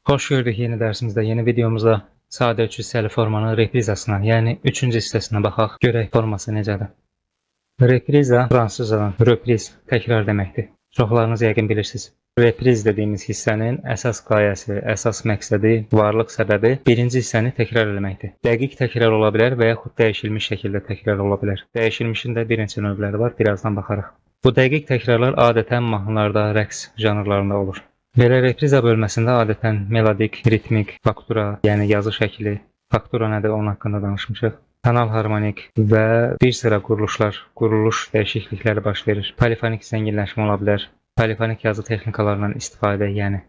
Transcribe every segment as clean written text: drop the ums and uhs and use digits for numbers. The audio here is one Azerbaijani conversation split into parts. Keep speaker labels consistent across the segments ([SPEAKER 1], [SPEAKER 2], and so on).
[SPEAKER 1] Xoş gördük yeni dərsimizdə, yeni videomuzda sadə 3 hissəli formanın reprizasına, yəni 3-cü hissəsinə baxaq, görək forması necədir. Repriza fransızcadan repriz, təkrar deməkdir. Çoxlarınız yəqin bilirsiniz. Repriz dediyimiz hissənin əsas qayəsi, əsas məqsədi, varlıq səbəbi birinci hissəni təkrar etməkdir. Dəqiq təkrar ola bilər və yaxud dəyişilmiş şəkildə təkrar ola bilər. Dəyişilmişin də bir neçə növləri var, birazdan baxarıq. Bu dəqiq təkrarlar adətən mahnılarda, rəqs janrlarında olur. Belə repriza bölməsində adətən melodik, ritmik, faktura, yəni yazı şəkli, faktura nədir onun haqqında danışmışıq. Kanal harmonik və bir sıra quruluş dəyişiklikləri baş verir. Polifonik zənginləşmə ola bilər. Polifonik yazı texnikalarından istifadə, yəni.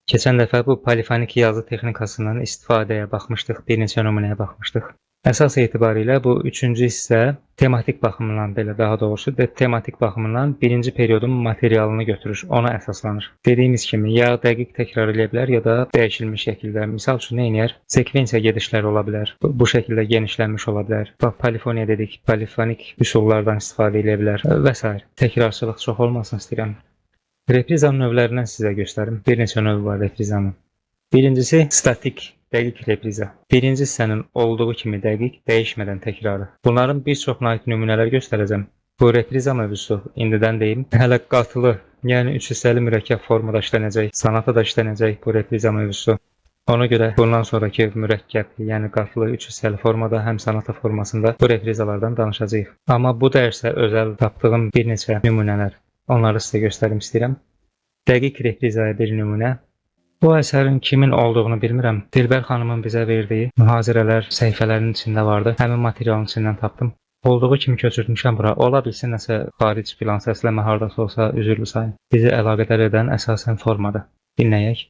[SPEAKER 1] Keçən dəfə bu polifonik yazı texnikasından istifadəyə baxmışdıq, bir neçə nümunəyə baxmışdıq. Əsas etibarilə bu 3-cü hissə tematik baxımından, belə daha doğrusu tematik baxımından birinci periodun materialını götürür, ona əsaslanır. Dediyimiz kimi ya dəqiq təkrar edə bilər, ya da dəyişilmiş şəkildə. Misal üçün nə edir? Sekvensiya gedişləri ola bilər. Bu şəkildə genişlənmiş ola bilər. Bax, polifoniya dedik, polifonik üsullardan istifadə edə bilər və s. Təkrarçılıq çox olmasın istəyirəm. Reprizanın növlərindən sizə göstərim. Bir neçə növ var reprizanın. Birincisi statik, dəqiq repriza. Birinci hissənin olduğu kimi dəqiq, dəyişmədən təkrarı. Bunların bir çoxuna aid nümunələr göstərəcəm. Bu repriza mövzusu indidən deyim. Hələ qatılı, yəni 3 hissəli mürəkkəb formada işlənəcək, sanatada işlənəcək bu repriza mövzusu. Ona görə bundan sonraki mürəkkəb, yəni qatılı 3 hissəli formada, həm sanata formasında bu reprizalardan danışacağıq. Amma bu dərsə özəl tapdığım bir neçə nümunələr. Onları sizə göstərim istəyirəm. Dəqiq reprizaya bir nümunə. Bu əsərin kimin olduğunu bilmirəm. Dilbər xanımın bizə verdiyi mühazirələr səhifələrinin içində vardı. Həmin materialın içindən tapdım. Olduğu kimi köçürtmüşəm bura. Ola bilsin nəsə xaric plan səsləmə hardasa olsa üzrlü sayın. Bizi əlaqədar edən əsasən formadır. Dinləyək.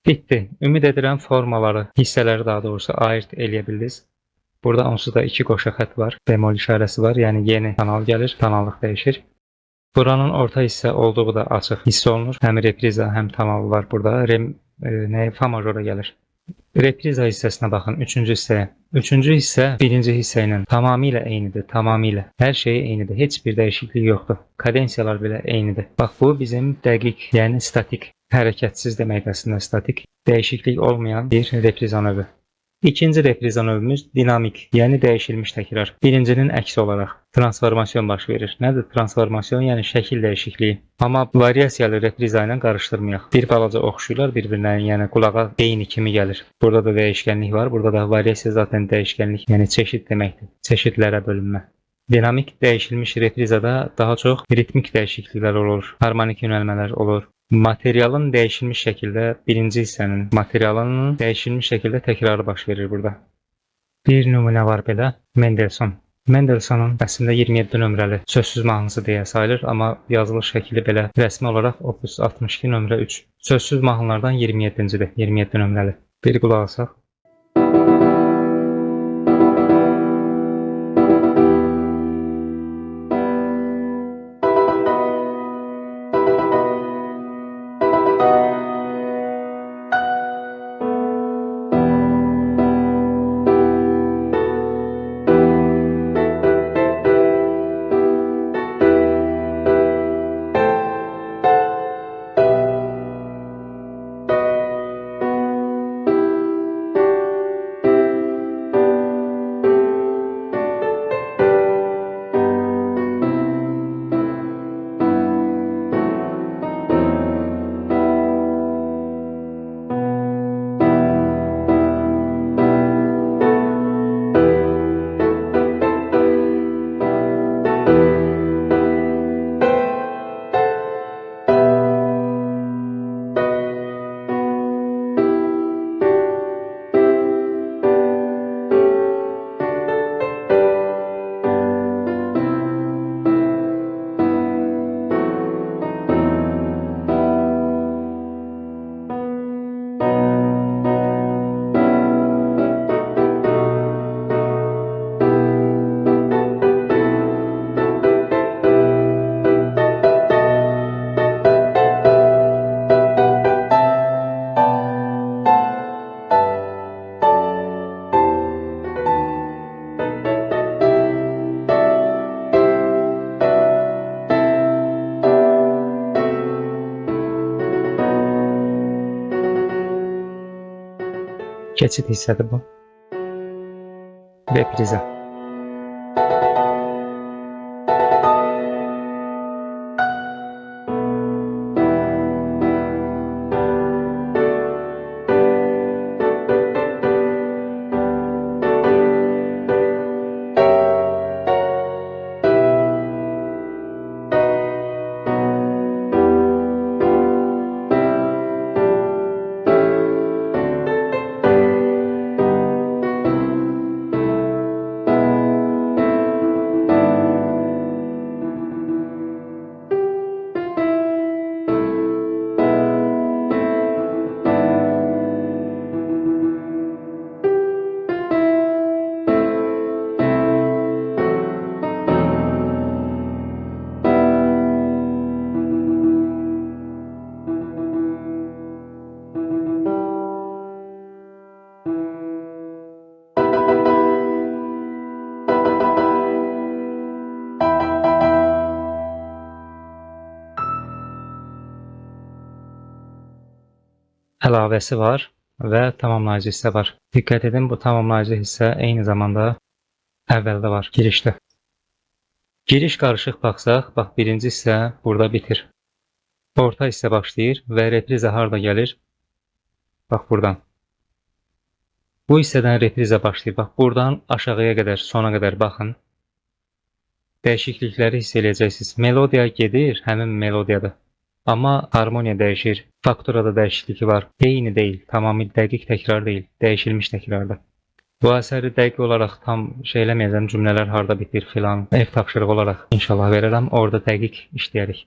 [SPEAKER 1] Bitdi. Ümid edirəm formaları, hissələri daha doğrusu ayırt eləyə bildiniz. Burada onsuz da 2 qoşa xətt var, bemol işarəsi var, yəni yeni kanal gəlir, kanallıq dəyişir. Buranın orta hissə olduğu da açıq hiss olunur. Həm repriza, həm kanal var burada. Fa majora gəlir. Repriza hissəsinə baxın, 3-cü hissəyə. 3-cü hissə birinci hissə ilə tamamilə eynidir, tamamilə. Hər şey eynidir, heç bir dəyişiklik yoxdur. Kadensiyalar belə eynidir. Bax, bu bizim dəqiq, yəni statik, hərəkətsiz demək əslində statik, dəyişiklik olmayan bir repriza növü. İkinci repriza növümüz dinamik, yəni dəyişilmiş təkrar. Birincinin əksi olaraq transformasyon baş verir. Nədir transformasyon? Yəni şəkil dəyişikliyi. Amma variasiyalı repriza ilə qarışdırmayaq. Bir balaca oxşuyurlar bir-birinə, yəni qulağa eyni kimi gəlir. Burada da dəyişkənlik var, burada da variasiya zaten dəyişkənlik, yəni çeşid deməkdir. Çeşidlərə bölünmə. Dinamik dəyişilmiş reprizada daha çox ritmik dəyişikliklər olur, harmonik yönəlmələr olur. Materialın dəyişilmiş şəkildə, birinci hissənin materialının dəyişilmiş şəkildə təkrarı baş verir burada. Bir nümunə var belə, Mendelssohn. Mendelssohnun əslində 27 nömrəli sözsüz mahnısı deyə sayılır, amma yazılış şəkli belə rəsmi olaraq opus 62 nömrə 3. Sözsüz mahnılardan 27-cidir, 27 nömrəli. Bir qulaq asaq. Keçid hissədir bu. Repriza. Əlavəsi var və tamamlayıcı hissə var. Diqqət edin, bu tamamlayıcı hissə eyni zamanda əvvəldə var, girişdə. Giriş qarışıq baxsaq, bax birinci hissə burada bitir. Orta hissə başlayır və repriza harda gəlir? Bax buradan. Bu hissədən repriza başlayır. Bax buradan aşağıya qədər, sona qədər baxın. Dəyişiklikləri hiss eləyəcəksiniz. Melodiya gedir, həmin melodiyadır. Amma harmoniya dəyişir, fakturada dəyişiklik var. Eyni deyil, tamamilə dəqiq təkrar deyil, dəyişilmiş təkrardır. Bu əsəri dəqiq olaraq tam eləməyəcəm, cümlələr harda bitir filan, ev tapşırığı olaraq inşallah verirəm, orada dəqiq işləyərik.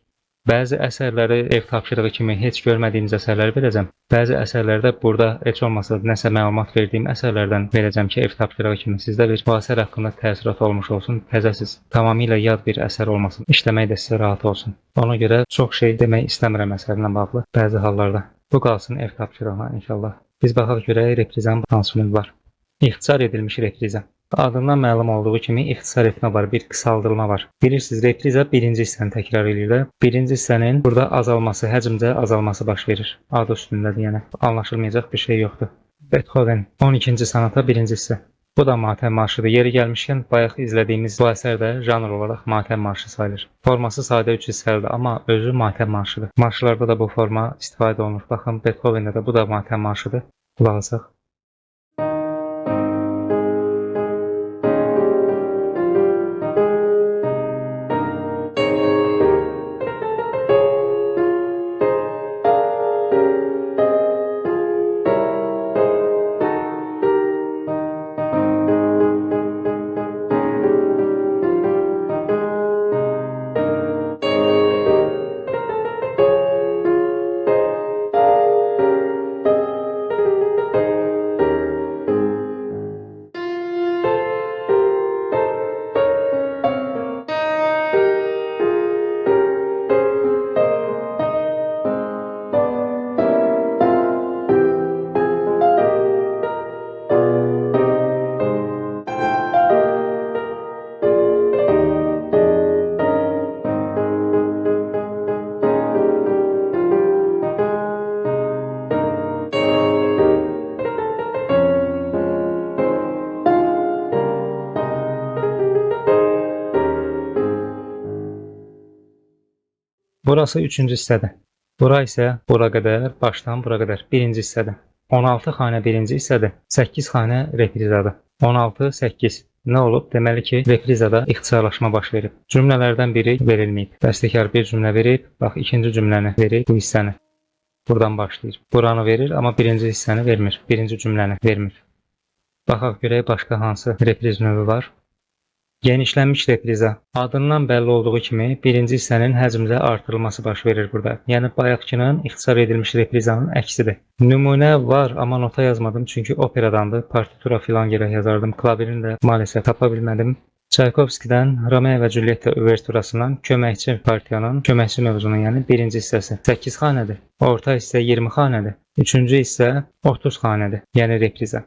[SPEAKER 1] Bəzi əsərləri ev tapşırığı kimi heç görmədiyiniz əsərləri verəcəm. Bəzi əsərlərdə burada heç olmasa nəsə məlumat verdiyim əsərlərdən verəcəm ki, ev tapşırığı kimi sizdə bir bu əsər haqqında təəssürat olmuş olsun, təzəsiz, tamamilə yad bir əsər olmasın, işləmək də sizə rahat olsun. Ona görə çox şey demək istəmirəm əsərlə bağlı bəzi hallarda. Bu qalsın ev tapşırığına inşallah. Biz baxaq görək reprizanın hansı növü var. İxtisar edilmiş repriza. Adından məlum olduğu kimi ixtisar etmə var, bir qısaldılma var. Bilirsiniz, repriza birinci hissəni təkrar edir. Birinci hissənin burada azalması, həcmdə azalması baş verir. Adı üstündədir, yəni anlaşılmayacaq bir şey yoxdur. Beethoven 12-ci sonata birinci hissə. Bu da matəm marşıdır. Yeri gəlmişkən bayaq izlədiyimiz bu əsər də janr olaraq matəm marşı sayılır. Forması sadə 3 hissəlidir, amma özü matəm marşıdır. Marşlarda da bu forma istifadə olunur. Baxın, Beethoven'də də bu da matəm marşıdır. Qulaq asaq. Burası 3-cü hissədir. Bura isə bura qədər, başdan bura qədər. Birinci hissədir. 16 xanə birinci hissədir. 8 xanə reprizadır. 16, 8. Nə olub? Deməli ki, reprizada ixtisarlaşma baş verib. Cümlələrdən biri verilməyib. Bəstəkar bir cümlə verib, bax ikinci cümləni verir, bu hissəni. Buradan başlayır. Buranı verir, amma birinci hissəni vermir. Birinci cümləni vermir. Baxaq görək başqa hansı repriz növü var. Genişlənmiş repriza. Adından bəlli olduğu kimi birinci hissənin həcmdə artırılması baş verir burada. Yəni bayaqkının ixtisar edilmiş reprizanın əksidir. Nümunə var, amma nota yazmadım çünki operadandır. Partitura filan yerə yazardım. Klavirini də maalesef tapa bilmədim. Çaykovskidən Romeo və Julietta uverturasından köməkçi partiyanın, köməkçi mövzunun yəni birinci hissəsi 8 xanədir. Orta hissə 20 xanədir. Üçüncü hissə 30 xanədir. Yəni repriza.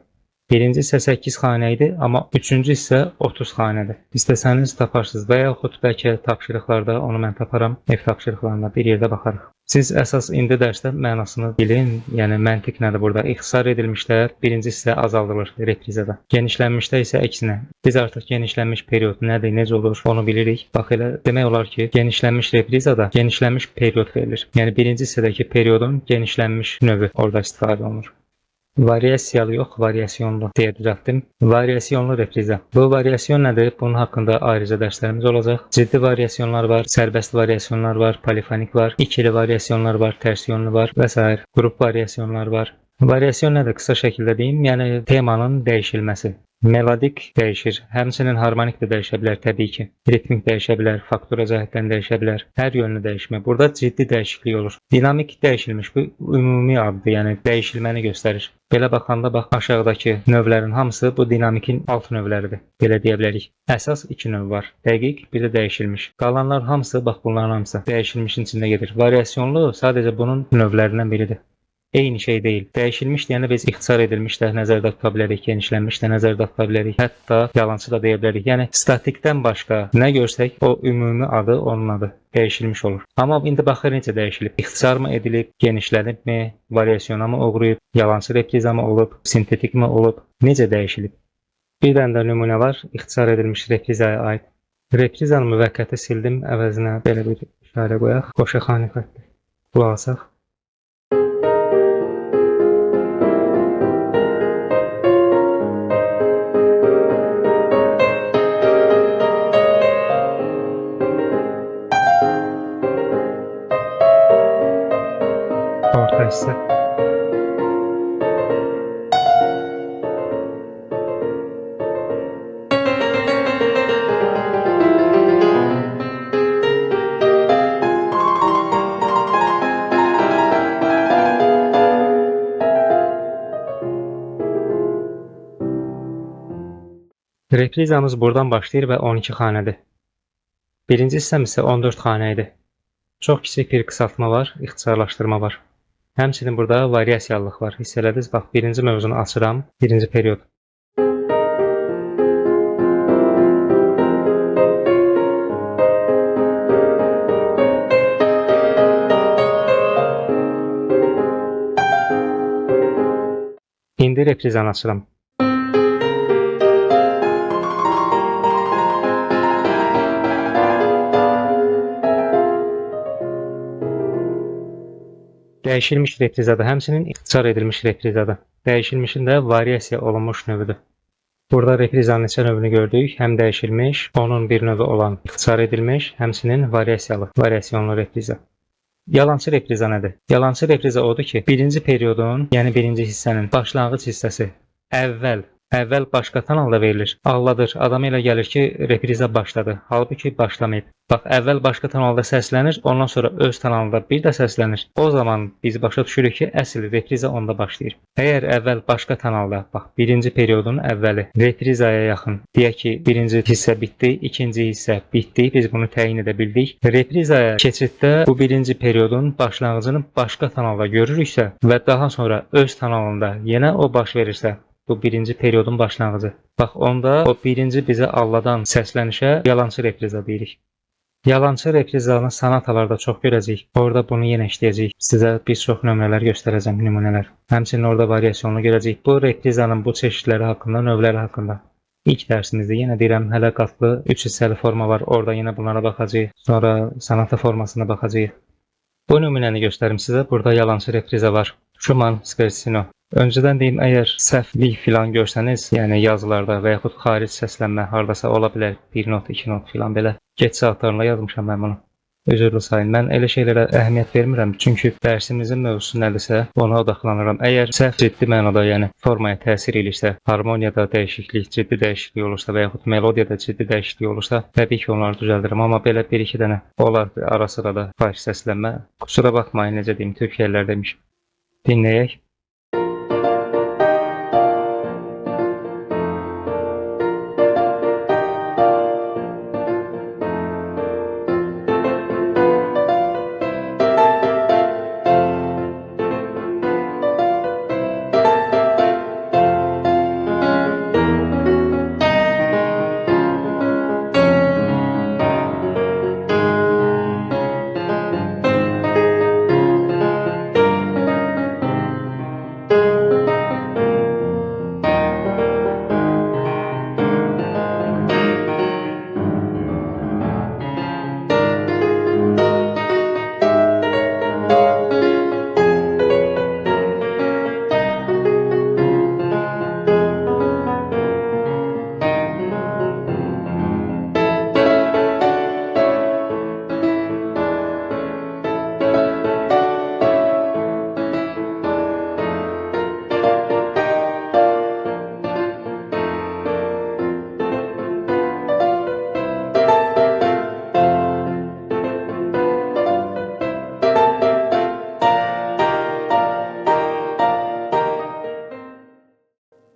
[SPEAKER 1] Birinci hissə 8 xanə idi, amma üçüncü hissə 30 xanədir. İstəsəniz taparsınız və yaxud bəlkə tapşırıqlarda onu mən taparam. Ev tapşırıqlarında bir yerdə baxarıq. Siz əsas indi dərsdə mənasını bilin. Yəni məntiq nədir burada? İxtisar edilmişlər birinci hissə azaldılır reprizada. Genişlənmişdə isə əksinə. Biz artıq genişlənmiş period nədir, necə olur onu bilirik. Bax elə demək olar ki, genişlənmiş reprizada genişlənmiş period verilir. Yəni birinci hissədəki periodun genişlənmiş növü orada istifadə olunur. Variasiyalı yox, variasyonlu deyə düzəltdim. Variasyonlu repriza. Bu variasyon nədir? Bunun haqqında ayrıca dərslərimiz olacaq. Ciddi variasyonlar var, sərbəst variasyonlar var, polifonik var, ikili variasyonlar var, tersyonlu var və s. Qrup variasyonlar var. Variasyon nədir? Qısa şəkildə deyim, yəni temanın dəyişilməsi. Melodik dəyişir, həmçinin harmonik də dəyişə bilər təbii ki. Ritmik dəyişə bilər, faktura cəhətdən dəyişə bilər. Hər yönlü dəyişmə. Burada ciddi dəyişiklik olur. Dinamik dəyişilmiş bu ümumi addır, yəni dəyişilməni göstərir. Belə baxanda bax aşağıdakı növlərin hamısı bu dinamikin alt növləridir. Belə deyə bilərik. Əsas 2 növ var. Dəqiq, bir də dəyişilmiş. Qalanlar hamısı bax bunların hamısı dəyişilmişin içində gedir. Variasyonlu sadəcə bunun növlərindən biridir. Eyni şey deyil. Dəyişilmiş deyəndə biz ixtisar edilmiş də nəzərdə tuta bilərik, genişlənmiş də nəzərdə tuta bilərik, hətta yalançı da deyə bilərik. Yəni statikdən başqa nə görsək, o ümumi adı onun adı dəyişilmiş olur. Amma indi baxır necə dəyişilib. İxtisar mı edilib, genişlənibmi, variasyona mı uğrayıb, yalançı repriza mı olub, sintetik mi olub, necə dəyişilib? Bir dənə də nümunə var, ixtisar edilmiş reprizaya aid. Reprizanı müvəqqəti sildim, əvəzinə belə bir işarə qoyaq. Qoşaxani xətti. Qulaq asaq. Orta hissə. Reprizamız buradan başlayır və 12 xanədir. Birinci hissəm isə 14 xanə idi. Çox kiçik bir qısaltma var, ixtisarlaşdırma var. Həmçinin burada variasiyalılıq var. Hiss elədiniz? Bax, birinci mövzunu açıram. Birinci period. İndi reprizanı açıram. Dəyişilmiş reprizada, həmçinin ixtisar edilmiş reprizada. Dəyişilmişin də variasiya olunmuş növüdür. Burada reprizanın neçə növünü gördük. Həm dəyişilmiş, onun bir növü olan ixtisar edilmiş, həmçinin variasiyalı, variasyonlu repriza. Yalançı repriza nədir? Yalançı repriza odur ki, birinci periodun, yəni birinci hissənin başlanğıc hissəsi əvvəl başqa kanalda verilir. Ağladır. Adama elə gəlir ki, repriza başladı. Halbuki başlamayıb. Bax, əvvəl başqa kanalda səslənir, ondan sonra öz kanalında bir də səslənir. O zaman biz başa düşürük ki, əsl repriza onda başlayır. Əgər əvvəl başqa kanalda, bax, birinci periodun əvvəli reprizaya yaxın, deyək ki, birinci hissə bitdi, ikinci hissə bitdi, biz bunu təyin edə bildik. Reprizaya keçiddə bu birinci periodun başlanğıcını başqa kanalda görürüksə və daha sonra öz kanalında yenə o baş verirsə, bu birinci periodun başlanğıcı. Bax, onda o birinci bizə alladan səslənişə yalançı repriza deyirik. Yalançı reprizanı sanatalarda çox görəcəyik. Orada bunu yenə işləyəcəyik. Sizə bir çox nömrələr göstərəcəm, nümunələr. Həmçinin orada variasyonlu görəcəyik. Bu reprizanın bu çeşidləri haqqında, növləri haqqında. İlk dərsimizdə yenə deyirəm, hələ qatlı 3 hissəli forma var. Orada yenə bunlara baxacağıq. Sonra sanata formasına baxacağıq. Bu nümunəni göstərim sizə. Burada yalançı repriza var. Schumann, Scherzino. Öncədən deyim, əgər səhvlik filan görsəniz, yəni yazılarda və yaxud xaric səslənmə hardasa ola bilər, 1 not, 2 not filan belə. Geç saatlarında yazmışam mən bunu. Üzrlü sayın. Mən elə şeylərə əhəmiyyət vermirəm, çünki dərsimizin mövzusu nədirsə, ona odaqlanıram. Əgər səhv ciddi mənada, yəni formaya təsir edirsə, harmoniyada dəyişiklik, ciddi dəyişiklik olursa və yaxud melodiyada ciddi dəyişiklik olursa, təbii ki, onları düzəldirəm. Amma belə 1-2 dənə olar ara sırada fahiş səslənmə. Kusura baxmayın, necə deyim, Türkiyələr demiş. Dinləyək.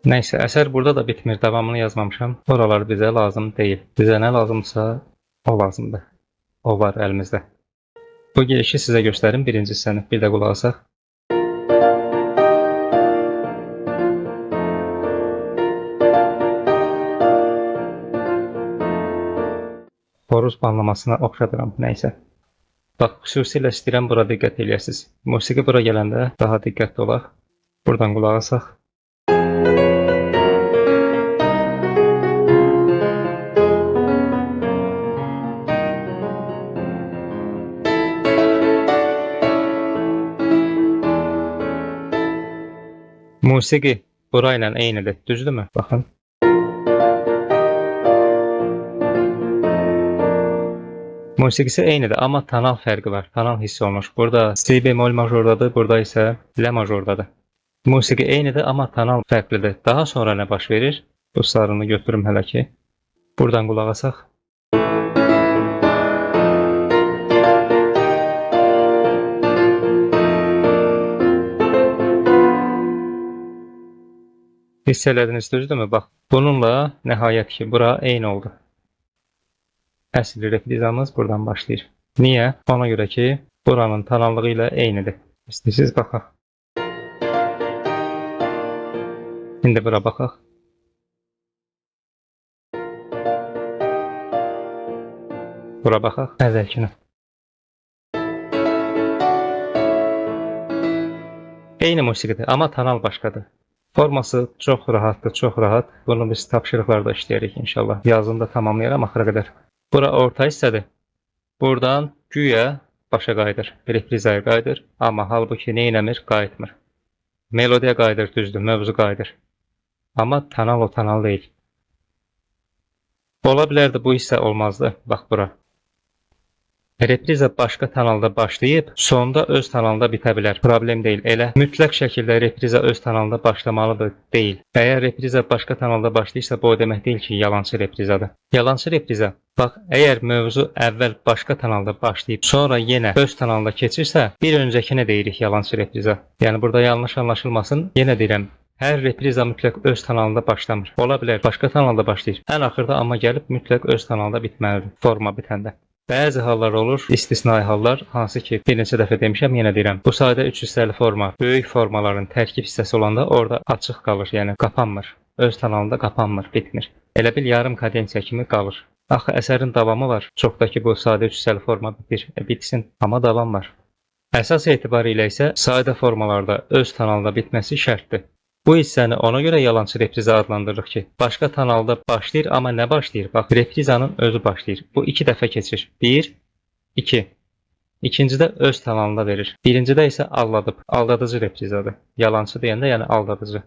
[SPEAKER 1] Nəysə, əsər burada da bitmir. Davamını yazmamışam. Oralar bizə lazım deyil. Bizə nə lazımsa o lazımdır. O var əlimizdə. Bu girişi sizə göstərim birinci hissəni. Bir də qulaq asaq. Xoruz banlamasına oxşadıram. Nəysə. Bax, xüsusilə istəyirəm bura diqqət eləyəsiniz. Musiqi bura gələndə daha diqqətli olaq. Buradan qulaq asaq. Musiqi bura ilə eynidir, düzdürmü? Baxın. Musiqisi eynidir, amma tonal fərqi var. Tonal hiss olunur. Burada si bemol majordadır, burada isə la majordadır. Musiqi eynidir, amma tonal fərqlidir. Daha sonra nə baş verir? Bu sarını götürüm hələ ki. Buradan qulaq asaq. Hiss elədiniz, düzdürmü? Bax, bununla nəhayət ki, bura eyni oldu. Əsl reprizamız buradan başlayır. Niyə? Ona görə ki, buranın tonallığı ilə eynidir. İstəyirsiniz, baxaq. İndi bura baxaq. Bura baxaq, əvvəlkinə. Eyni musiqidir, amma tonal başqadır. Forması çox rahatdır, çox rahat. Bunu biz tapşırıqlarda işləyirik inşallah. Yazını da tamamlayaram axıra qədər. Bura orta hissədir. Buradan güya başa qayıdır, reprizaya qayıdır. Amma halbuki neynəmir? Qayıtmır. Melodiya qayıdır, düzdür, mövzu qayıdır. Amma tonal o tonal deyil. Ola bilərdi bu hissə olmazdı. Bax bura. Repriza başqa tonalda başlayıb, sonda öz tonalda bitə bilər. Problem deyil. Elə mütləq şəkildə repriza öz tonalda başlamalıdır deyil. Əgər repriza başqa tonalda başlayırsa, bu o demək deyil ki, yalançı reprizadır. Yalançı repriza, bax, əgər mövzu əvvəl başqa tonalda başlayıb, sonra yenə öz tonalda keçirsə, bir öncəkinə deyirik yalançı repriza. Yəni burada yanlış anlaşılmasın. Yenə deyirəm, hər repriza mütləq öz tonalında başlamır. Ola bilər, başqa tonalda başlayır. Ən axırda amma gəlib mütləq öz tonalda bitməlidir, forma bitəndə. Bəzi hallar olur, istisnai hallar, hansı ki, bir neçə dəfə demişəm, yenə deyirəm. Bu sadə 3 hissəli forma, böyük formaların tərkib hissəsi olanda orada açıq qalır, yəni qapanmır. Öz tonalında qapanmır, bitmir. Elə bil yarım kadensiya kimi qalır. Axı əsərin davamı var. Çoxdakı bu sadə 3 hissəli forma bitsin, amma davam var. Əsas etibarilə isə sadə formalarda öz tonalda bitməsi şərtdir. Bu hissəni ona görə yalançı repriza adlandırırıq ki, başqa tonalda başlayır, amma nə başlayır? Bax, reprizanın özü başlayır. Bu 2 dəfə keçir. 1, 2. İkincidə öz tonalında verir. Birincidə isə aldadıb. Aldadıcı reprizadır. Yalançı deyəndə, yəni aldadıcı.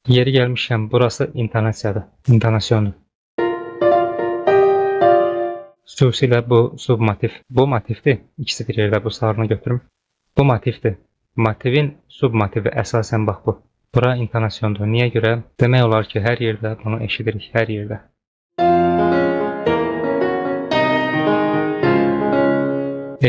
[SPEAKER 1] Yeri gəlmişkən, burası intonasiyadır. İntonasyondur. Xüsusilə bu submotiv. Bu motivdir. İkisi bir yerdə bu sarını götürüm. Bu motivdir. Motivin submotivi əsasən bax bu. Bura intonasyondur. Niyə görə? Demək olar ki, hər yerdə bunu eşidirik, hər yerdə.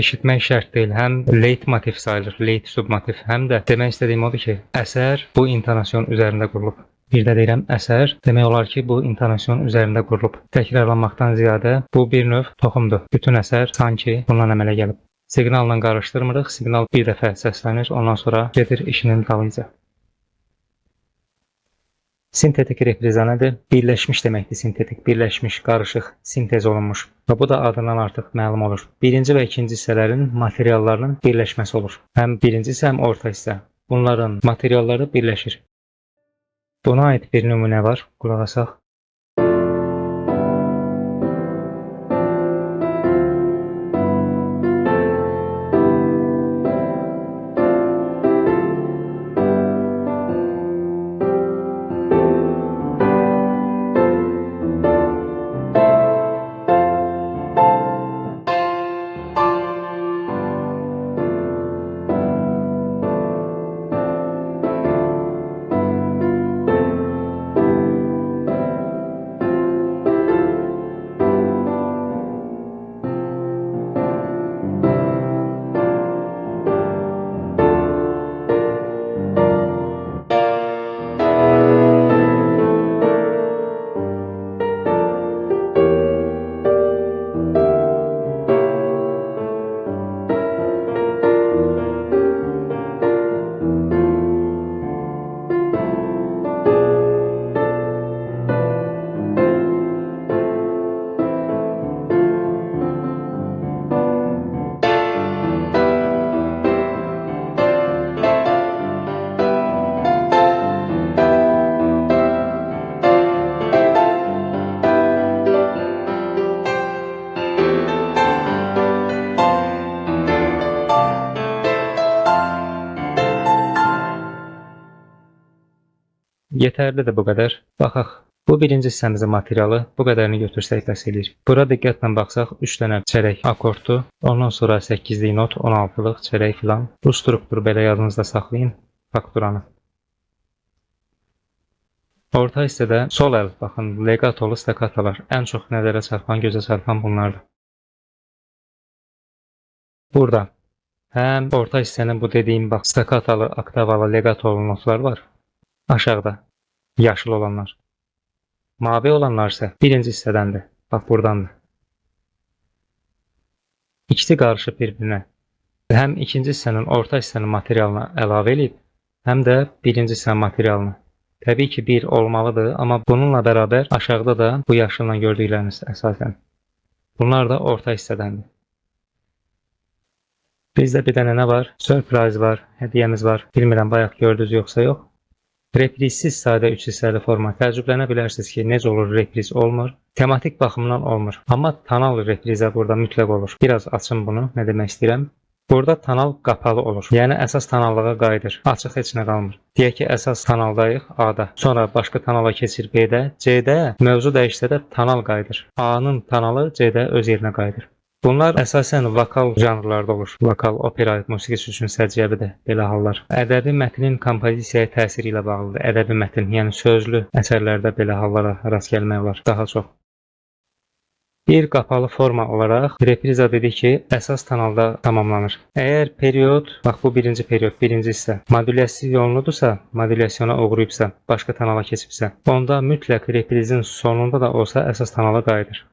[SPEAKER 1] Eşitmək şərt deyil. Həm leitmotiv sayılır, leit submotiv. Həm də demək istədiyim odur ki, əsər bu intonasyon üzərində qurulub. Bir də deyirəm, əsər demək olar ki, bu intonasyon üzərində qurulub. Təkrarlanmaqdan ziyadə bu bir növ toxumdur. Bütün əsər sanki bundan əmələ gəlib. Siqnalla qarışdırmırıq. Siqnal bir dəfə səslənir, ondan sonra gedir işinin dalınca. Sintetik repriza nədir? Birləşmiş deməkdir sintetik. Birləşmiş, qarışıq, sintez olunmuş. Və bu da adından artıq məlum olur. Birinci və ikinci hissələrin materiallarının birləşməsi olur. Həm birinci hissə, həm orta hissə. Bunların materialları birləşir. Buna aid bir nümunə var. Qulaq asaq. Yetərlidir bu qədər. Baxaq. Bu birinci hissəmizin materialı. Bu qədərini götürsək bəs eləyir. Bura diqqətlə baxsaq 3 dənə çərək akorddur. Ondan sonra 8-lik not, 16-lıq çərək filan. Bu strukturu belə yadınızda saxlayın. Fakturanı. Orta hissədə sol əl, baxın, legatolu stakkatolar. Ən çox nəzərə çarpan, gözə çarpan bunlardır. Burada həm orta hissənin bu dediyim bax stakkatolu, oktavalı, legatolu notlar var. Aşağıda yaşıl olanlar. Mavi olanlar isə birinci hissədəndir. Bax buradandır. İkisi qarışıb bir-birinə. Həm ikinci hissənin orta hissənin materialına əlavə edib, həm də birinci hissənin materialını. Təbii ki, bir olmalıdır, amma bununla bərabər aşağıda da bu yaşılla gördükləriniz əsasən. Bunlar da orta hissədəndir. Bizdə bir dənə nə var? Surprise var, hədiyyəmiz var. Bilmirəm, bayaq gördünüz yoxsa yox. Reprizsiz sadə 3 hissəli forma. Təəccüblənə bilərsiniz ki, necə olur repriz olmur. Tematik baxımdan olmur. Amma tonal reprizə burada mütləq olur. Biraz açım bunu, nə demək istəyirəm. Burada tonal qapalı olur. Yəni əsas tonallığa qayıdır. Açıq heç nə qalmır. Deyək ki, əsas tonaldayıq A-da. Sonra başqa tonala keçir B-də. C-də mövzu dəyişsə də tonal qayıdır. A-nın tonalı C-də öz yerinə qayıdır. Bunlar əsasən vokal janrlarda olur. Vokal, opera, musiqisi üçün səciyyəvidir belə hallar. Ədəbi mətnin kompozisiyaya təsiri ilə bağlıdır. Ədəbi mətn, yəni sözlü əsərlərdə belə hallara rast gəlmək olar daha çox. Bir qapalı forma olaraq repriza dedik ki, əsas tonalda tamamlanır. Əgər period, bax bu birinci period, birinci hissə, modülyasiyonludursa, modülyasiyona uğrayıbsa, başqa tonala keçibsə, onda mütləq reprizin sonunda da olsa əsas tonala qayıdır.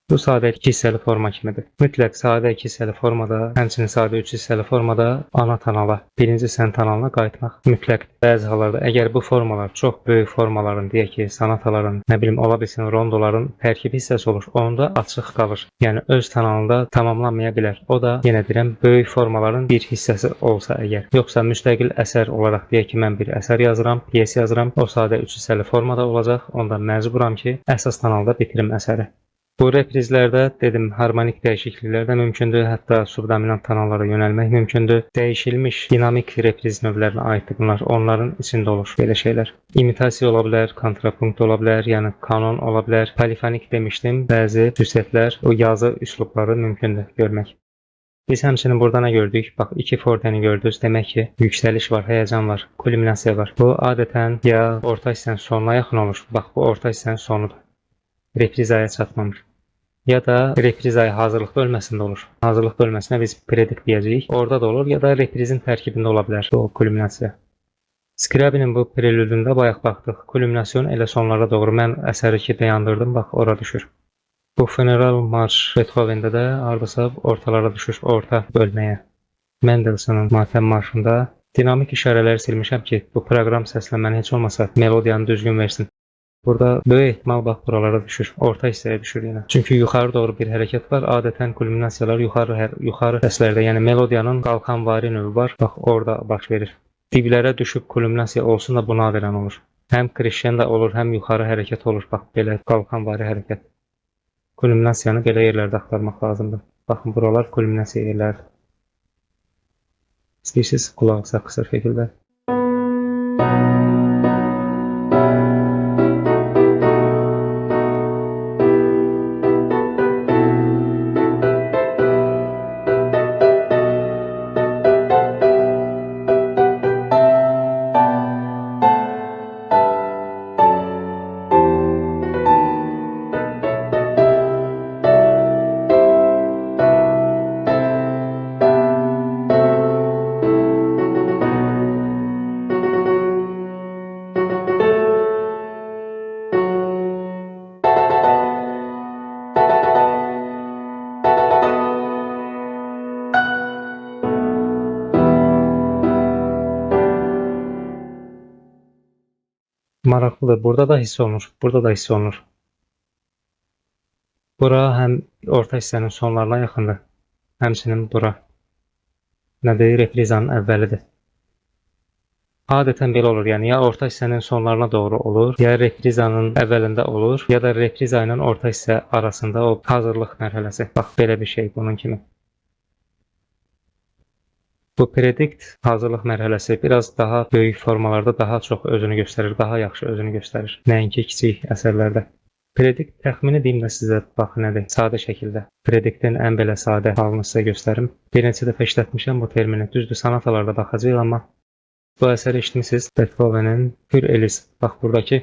[SPEAKER 1] Bu sadə 2 hissəli forma kimidir. Mütləq sadə 2 hissəli formada, həmçinin sadə 3 hissəli formada ana tonala, birinci hissənin tonalına qayıtmaq mütləqdir. Bəzi hallarda əgər bu formalar çox böyük formaların, deyək ki, sonataların, nə bilim, ola bilsin rondoların tərkibi hissəsi olur, onda açıq qalır. Yəni öz tonalında tamamlanmaya bilər. O da yenə deyirəm, böyük formaların bir hissəsi olsa əgər. Yoxsa müstəqil əsər olaraq deyək ki, mən bir əsər yazıram, piyes yazıram, o sadə 3 hissəli formada olacaq. Onda məcburam ki, əsas tonalda bitirim əsəri. Bu reprizlərdə dedim, harmonik dəyişikliklər də mümkündür, hətta subdominant tonallara yönəlmək mümkündür. Dəyişilmiş dinamik repriz növlərinə aiddir bunlar, onların içində olur belə şeylər. İmitasiya ola bilər, kontrapunkt ola bilər, yəni kanon ola bilər. Polifonik demişdim, bəzi füsetlər, o yazı üslubları mümkündür görmək. Biz həmçinin burada nə gördük? Bax, 2 forteni gördünüz. Demək ki, yüksəliş var, həyəcan var, kulminasiya var. Bu adətən ya orta hissənin sonuna yaxın olur. Bax, bu orta hissənin sonudur. Reprizaya çatmamış. Ya da reprizaya hazırlıq bölməsində olur. Hazırlıq bölməsinə biz predikt deyəcəyik. Orada da olur, ya da reprizin tərkibində ola bilər o kulminasiya. Scriabin'in bu prelüdündə bayaq baxdıq. Kulminasyon elə sonlara doğru. Mən əsəri ki dayandırdım, bax ora düşür. Bu Funeral Marş Beethoven'də də hardasa ortalara düşür, orta bölməyə. Mendelssohn'un Matəm marşında dinamik işarələri silmişəm ki, bu proqram səsləməni heç olmasa melodiyanı düzgün versin. Burada böyük ehtimal bax buralara düşür, orta hissəyə düşür yenə. Çünki yuxarı doğru bir hərəkət var. Adətən kulminasiyalar yuxarı səslərdə, yəni melodiyanın qalxanvari növü var. Bax orada baş verir. Diblərə düşüb kulminasiya olsun da buna verən olur. Həm crescendo olur, həm yuxarı hərəkət olur. Bax belə qalxanvari hərəkət. Kulminasiyanı belə yerlərdə axtarmaq lazımdır. Baxın buralar kulminasiya yerlərdir. İstəyirsiniz qulaq asaq qısa şəkildə. Maraqlıdır. Burada da hiss olunur. Burada da hiss olunur. Bura həm orta hissənin sonlarına yaxındır. Həmçinin bura. Nədir? Reprizanın əvvəlidir. Adətən belə olur. Yəni ya orta hissənin sonlarına doğru olur, ya reprizanın əvvəlində olur, ya da repriza ilə orta hissə arasında o hazırlıq mərhələsi. Bax belə bir şey bunun kimi. Bu predict hazırlıq mərhələsi biraz daha böyük formalarda daha çox özünü göstərir, daha yaxşı özünü göstərir. Nəinki kiçik əsərlərdə. Predict təxmini deyim də sizə bax nədir? Sadə şəkildə. Predict'in ən belə sadə halını sizə göstərim. Bir neçə dəfə işlətmişəm bu termini. Düzdür, sonatalarda baxacağıq, amma bu əsəri eşitmisiniz. Beethoven'in Für Elise. Bax buradakı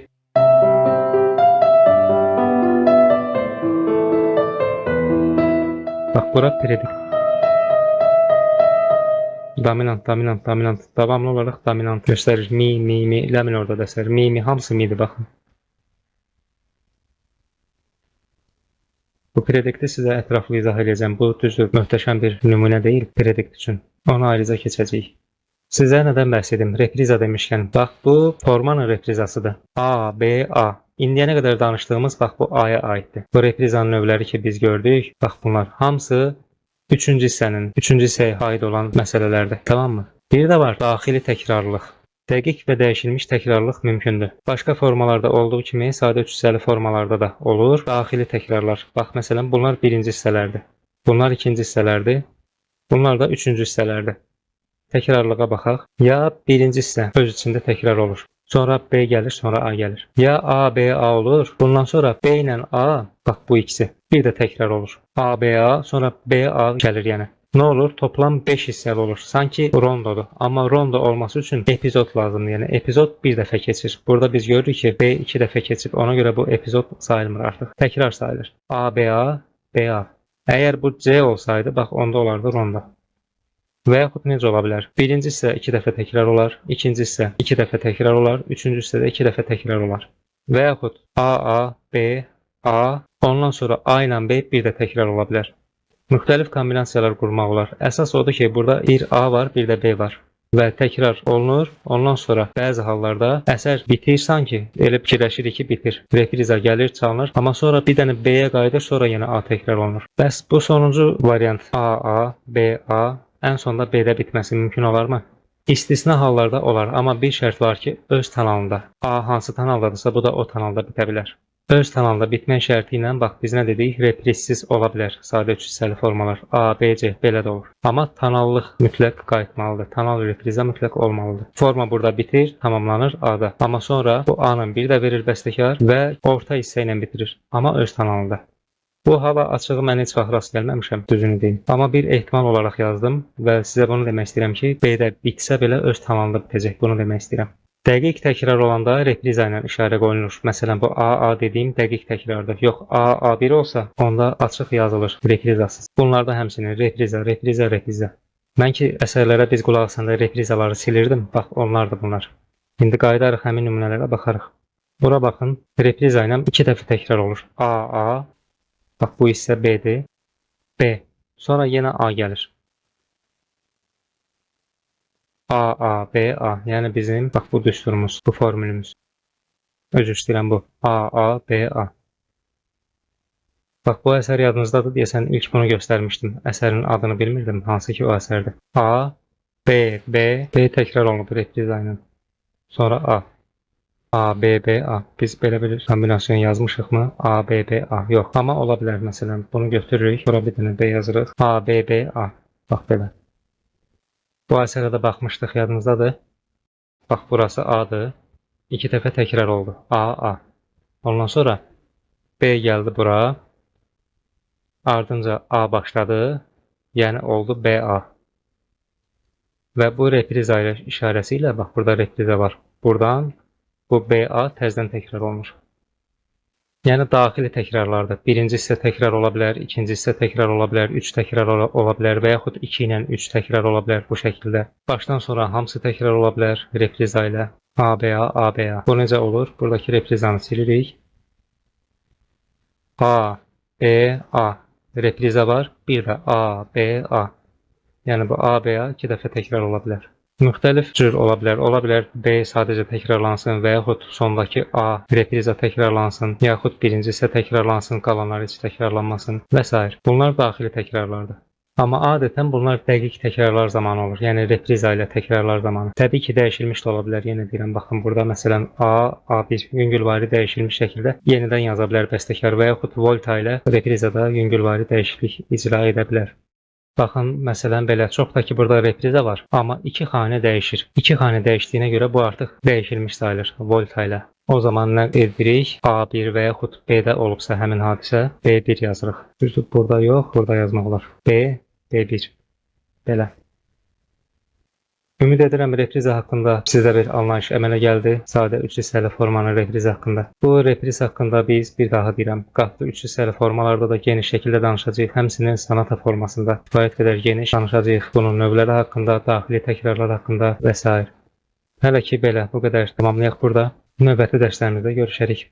[SPEAKER 1] bax bura predict. Dominant. Davamlı olaraq dominant göstərir. Mi, lə minorda da əsər. Mi, hamısı midir, baxın. Bu predikti sizə ətraflı izah edəcəm. Bu düzdür, möhtəşəm bir nümunə deyil predikt üçün. Ona ayrıca keçəcəyik. Sizə nədən bəhs edim? Repriza demişkən, bax bu formanın reprizasıdır. A, B, A. İndiyənə qədər danışdığımız bax bu A-ya aiddir. Bu reprizanın növləri ki biz gördük, bax bunlar hamısı üçüncü hissəyə aid olan məsələlərdir. Tamam mı? Bir də var daxili təkrarlıq. Dəqiq və dəyişilmiş təkrarlıq mümkündür. Başqa formalarda olduğu kimi sadə üç hissəli formalarda da olur. Daxili təkrarlar. Bax məsələn bunlar birinci hissələrdir. Bunlar ikinci hissələrdir. Bunlar da üçüncü hissələrdir. Təkrarlığa baxaq. Ya birinci hissə öz içində təkrar olur. Sonra B gəlir, sonra A gəlir. Ya A, B, A olur. Bundan sonra B ilə A, bax bu ikisi bir də təkrar olur. A, B, A, sonra B, A gəlir yəni. Nə olur? Toplam 5 hissəli olur. Sanki rondodur. Amma rondo olması üçün epizod lazımdır. Yəni epizod bir dəfə keçir. Burada biz görürük ki B 2 dəfə keçib. Ona görə bu epizod sayılmır artıq. Təkrar sayılır. A, B, A, B, A. Əgər bu C olsaydı, bax onda olardı rondo. Və yaxud necə ola bilər? Birinci hissə 2 dəfə təkrar olar, ikinci hissə 2 dəfə təkrar olar, üçüncü hissədə 2 dəfə təkrar olar. Və yaxud A, B, A, ondan sonra A ilə B bir də təkrar ola bilər. Müxtəlif kombinasiyalar qurmaq olar. Əsas odur ki, burada bir A var, bir də B var. Və təkrar olunur. Ondan sonra bəzi hallarda əsər bitir sanki, elə fikirləşirik ki, bitir. Repriza gəlir, çalınır, amma sonra bir dənə B-yə qayıdır, sonra yenə A təkrar olunur. Bəs bu sonuncu variant A, B, A ən sonda B-də bitməsi mümkün olarmı? İstisna hallarda olar, amma bir şərt var ki, öz kanalında. A hansı kanaldadırsa, bu da o kanalda bitə bilər. Öz kanalda bitmək şərti ilə, bax biz nə dedik? Reprissiz ola bilər. Sadə üç hissəli formalar. A, B, C belə də olur. Amma kanallıq mütləq qayıtmalıdır. Kanal repriza mütləq olmalıdır. Forma burada bitir, tamamlanır A-da. Amma sonra bu A-nın bir də verir bəstəkar və orta hissə ilə bitirir. Amma öz kanalında. Bu hala açığı mən heç vaxt rast gəlməmişəm, düzünü deyim. Amma bir ehtimal olaraq yazdım və sizə bunu demək istəyirəm ki, B-də bitsə belə öz kanalında bitəcək. Bunu demək istəyirəm. Dəqiq təkrar olanda repriza ilə işarə qoyulur. Məsələn, bu A dediyim dəqiq təkrardır. Yox, A1 olsa, onda açıq yazılır, reprizasız. Bunlarda həmçinin repriza. Mən ki, əsərlərə biz qulaq asanda reprizaları silirdim. Bax, onlardır bunlar. İndi qayıdarıq həmin nümunələrə baxarıq. Bura baxın, repriza ilə 2 dəfə təkrar olur. A. Bax, bu hissə B-dir. B. Sonra yenə A gəlir. A, B, A. Yəni bizim, bax bu düsturumuz, bu formülümüz. Özür istəyirəm bu. A, B, A. Bax, bu əsər yadınızdadır. Deyəsən, ilk bunu göstərmişdim. Əsərin adını bilmirdim, hansı ki o əsərdir. A, B təkrar olunub repriza ilə. Sonra A. A, B, A. Biz belə bir kombinasyon yazmışıqmı? A, B, A. Yox, amma ola bilər məsələn. Bunu götürürük. Bura bir dənə B yazırıq. A, B, A. Bax belə. Bu əsərə də baxmışdıq, yadınızdadır. Bax, burası A'dır. 2 dəfə təkrar oldu. A. Ondan sonra B gəldi bura. Ardınca A başladı. Yəni oldu BA. Və bu repriza işarəsi ilə, bax burada repriza var. Buradan bu BA təzədən təkrar olunur. Yəni daxili təkrarlardır. Birinci hissə təkrar ola bilər, ikinci hissə təkrar ola bilər, 3 təkrar ola bilər və yaxud 2 ilə 3 təkrar ola bilər bu şəkildə. Başdan sonra hamısı təkrar ola bilər repriza ilə. A. Bu necə olur? Buradakı reprizanı silirik. A. Repriza var. Bir də A. Yəni bu A, 2 dəfə təkrar ola bilər. Müxtəlif cür ola bilər. Ola bilər B sadəcə təkrarlansın və yaxud sondakı A repriza təkrarlansın, yaxud birinci hissə təkrarlansın, qalanları heç təkrarlanmasın və s. Bunlar daxili təkrarlardır. Amma adətən bunlar dəqiq təkrarlar zamanı olur. Yəni repriza ilə təkrarlar zamanı. Təbii ki, dəyişilmiş də ola bilər. Yenə deyirəm, baxın burada məsələn A1 yüngülvari dəyişilmiş şəkildə yenidən yaza bilər bəstəkar və yaxud volta ilə reprizada yüngülvari dəyişiklik icra edə bilər. Baxın, məsələn belə, çox da ki burada repriza var, amma 2 xanə dəyişir. 2 xanə dəyişdiyinə görə bu artıq dəyişilmiş sayılır volta ilə. O zaman nə edirik? A1 və yaxud B-də olubsa həmin hadisə B1 yazırıq. Düzdür, burada yox, burada yazmaq olar. B, B1. Belə. Ümid edirəm repriza haqqında sizə bir anlayış əmələ gəldi. Sadə 3 hissəli formanın reprizi haqqında. Bu repriz haqqında biz bir daha deyirəm. Qatlı 3 hissəli formalarda da geniş şəkildə danışacağıq. Həmçinin sonata formasında kifayət qədər geniş danışacağıq. Bunun növləri haqqında, daxili təkrarlar haqqında və s. Hələ ki belə, bu qədər tamamlayaq burada. Növbəti dərslərimizdə görüşərik.